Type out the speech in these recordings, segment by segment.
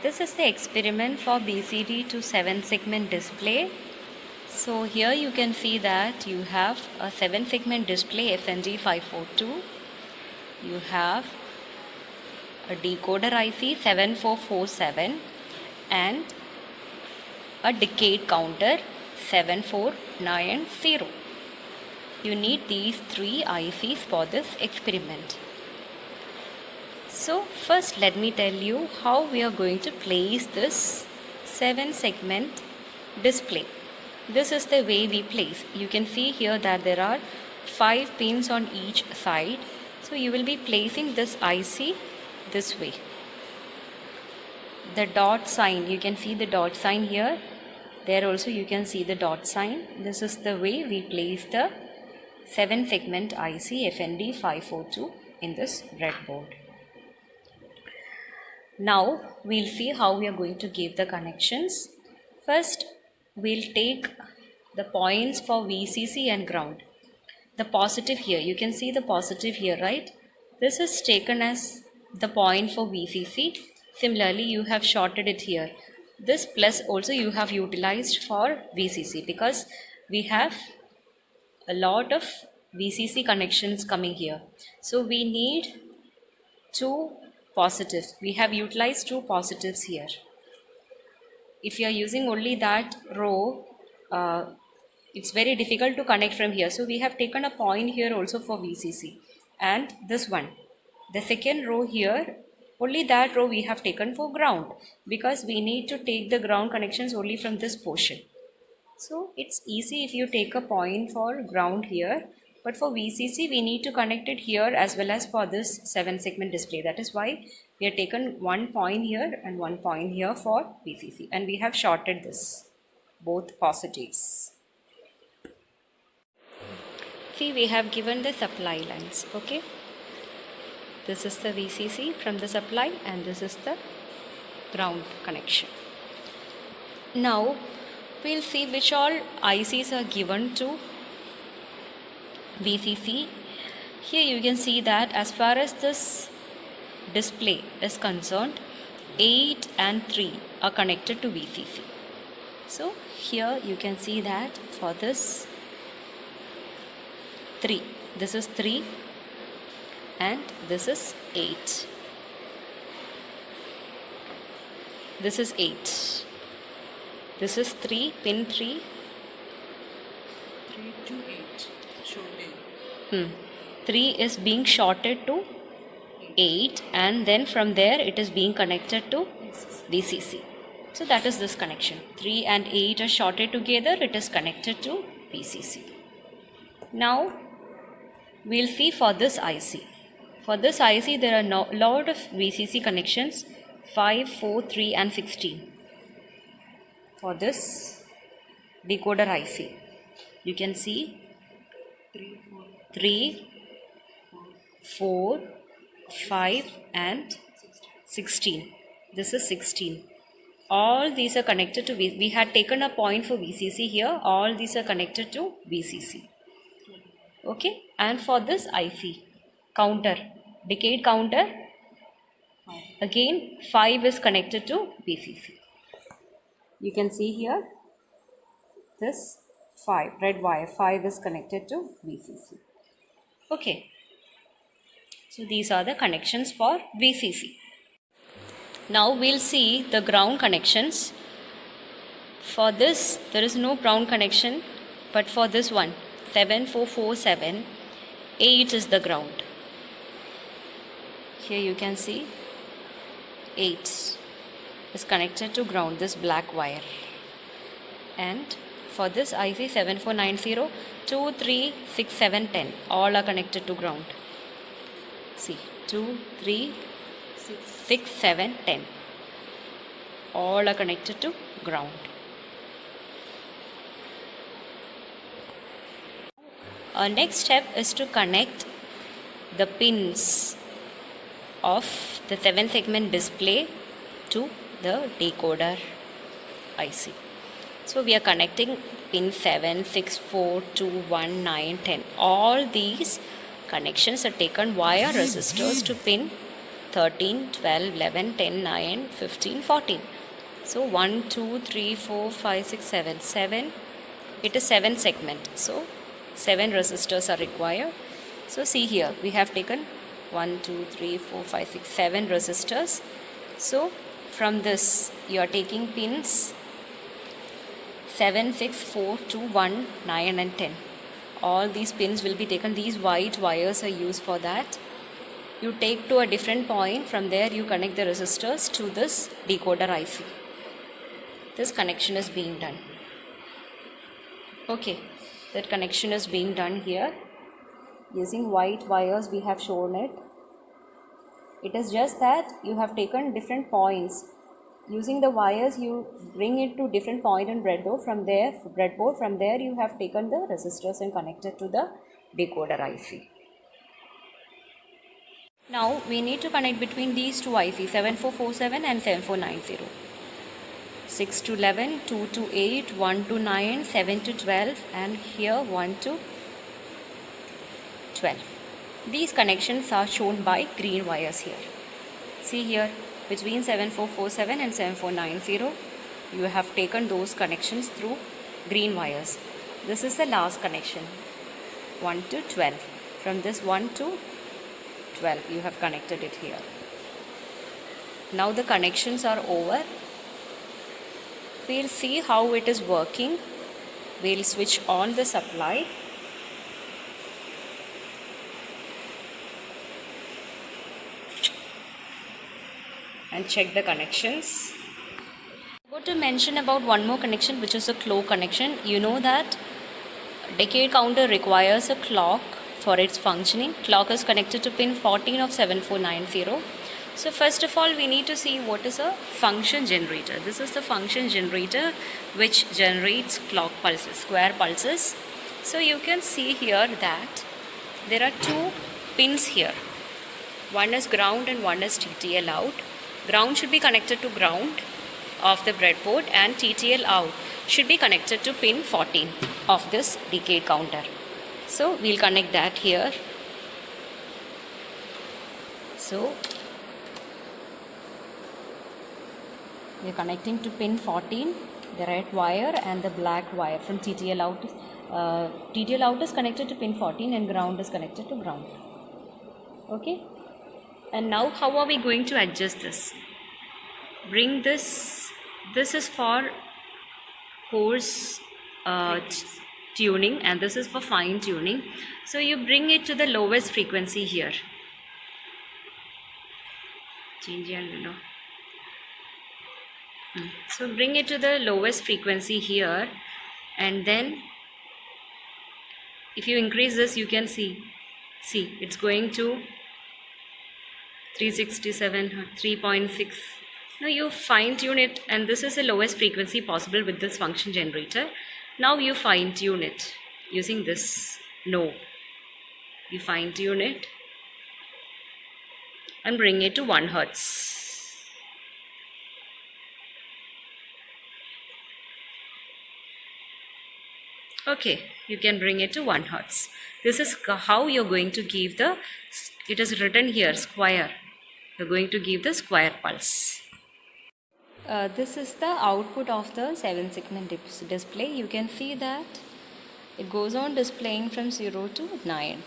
This is the experiment for BCD to 7 segment display. So here you can see that you have a 7 segment display FND 542. You have a decoder IC 7447 and a decade counter 7490. You need these 3 ICs for this experiment. So first let me tell you how we are going to place this 7 segment display. This is the way we place. You can see here that there are 5 pins on each side. So you will be placing this IC this way. The dot sign, you can see the dot sign here. There also you can see the dot sign. This is the way we place the 7 segment IC FND 542 in this breadboard. Now we'll see how we are going to give the connections. First we'll take the points for VCC and ground. The positive here, you can see the positive here, right? This is taken as the point for VCC. Similarly, you have shorted it here. This plus also you have utilized for VCC because we have a lot of VCC connections coming here. So we need 2 positives. We have utilized 2 positives here. If you are using only that row, it's very difficult to connect from here. So we have taken a point here also for VCC and this one. The second row here, only that row we have taken for ground because we need to take the ground connections only from this portion. So it's easy if you take a point for ground here, but for VCC we need to connect it here as well as for this 7 segment display. That is why we have taken 1 point here and 1 point here for VCC, and we have shorted this, both positives. See, we have given the supply lines. Okay, this is the VCC from the supply and this is the ground connection. Now we'll see which all ICs are given to VCC. Here you can see that as far as this display is concerned, 8 and 3 are connected to VCC. So here you can see that for this 3, this is 3 and this is 8. This is 8. This is 3, pin 3. 3 to 8. Shorting. 3 is being shorted to 8 and then from there it is being connected to VCC. So that is this connection. 3 and 8 are shorted together, it is connected to VCC. Now we'll see for this IC. For this IC there are a lot of VCC connections, 5, 4, 3 and 16. For this decoder IC, you can see 3, 4, 5 and 16. This is 16. All these are connected to we had taken a point for VCC here. All these are connected to VCC. Okay, and for this IC counter, decade counter, again 5 is connected to VCC. You can see here this 5, red wire 5 is connected to VCC. Okay, so these are the connections for VCC. Now we'll see the ground connections. For this there is no ground connection, but for this one 7447, 8 is the ground. Here you can see 8 is connected to ground, this black wire. And for this IC 7490, 2, 3, 6, 7, 10 all are connected to ground. See, 2, 3, 6, 7, 10 all are connected to ground. Our next step is to connect the pins of the 7 segment display to the decoder IC. So we are connecting pin 7, 6, 4, 2, 1, 9, 10. All these connections are taken via resistors to pin 13, 12, 11, 10, 9, 15, 14. So 1, 2, 3, 4, 5, 6, 7. 7. It is 7 segment. So 7 resistors are required. So see here, we have taken 1, 2, 3, 4, 5, 6, 7 resistors. So from this, you are taking pins 7, 6, 4, 2, 1, 9 and 10. All these pins will be taken. These white wires are used for that. You take to a different point. From there you connect the resistors to this decoder IC. This connection is being done. Okay, that connection is being done here. Using white wires we have shown it. It is just that you have taken different points. Using the wires you bring it to different point in breadboard. From there you have taken the resistors and connected to the decoder IC. Now we need to connect between these two ICs, 7447 and 7490. 6 to 11, 2 to 8, 1 to 9, 7 to 12 and here 1 to 12. These connections are shown by green wires here. See here, between 7447 and 7490, you have taken those connections through green wires. This is the last connection, 1 to 12. From this 1 to 12, you have connected it here. Now the connections are over. We'll see how it is working. We'll switch on the supply. And check the connections. I'm going to mention about one more connection, which is a clock connection. You know that decade counter requires a clock for its functioning. Clock is connected to pin 14 of 7490. So first of all we need to see what is a function generator. This is the function generator which generates clock pulses, square pulses. So you can see here that there are two pins here. One is ground and one is TTL out. Ground should be connected to ground of the breadboard and TTL out should be connected to pin 14 of this decade counter. So we'll connect that here. So we're connecting to pin 14, the red wire and the black wire from TTL out. TTL out is connected to pin 14 and ground is connected to ground. Okay. And now how are we going to adjust this? Bring this is for coarse tuning and this is for fine tuning. So you bring it to the lowest frequency here. So bring it to the lowest frequency here, and then if you increase this you can see it's going to 367, 3.6. Now you fine tune it, and this is the lowest frequency possible with this function generator. Now you fine tune it using this knob. You fine tune it and bring it to 1 Hertz. Okay, you can bring it to 1 Hertz. This is how you're going to give the, it is written here, square. You're going to give the square pulse. This is the output of the 7 segment display. You can see that it goes on displaying from 0 to 9.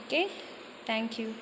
Okay, thank you.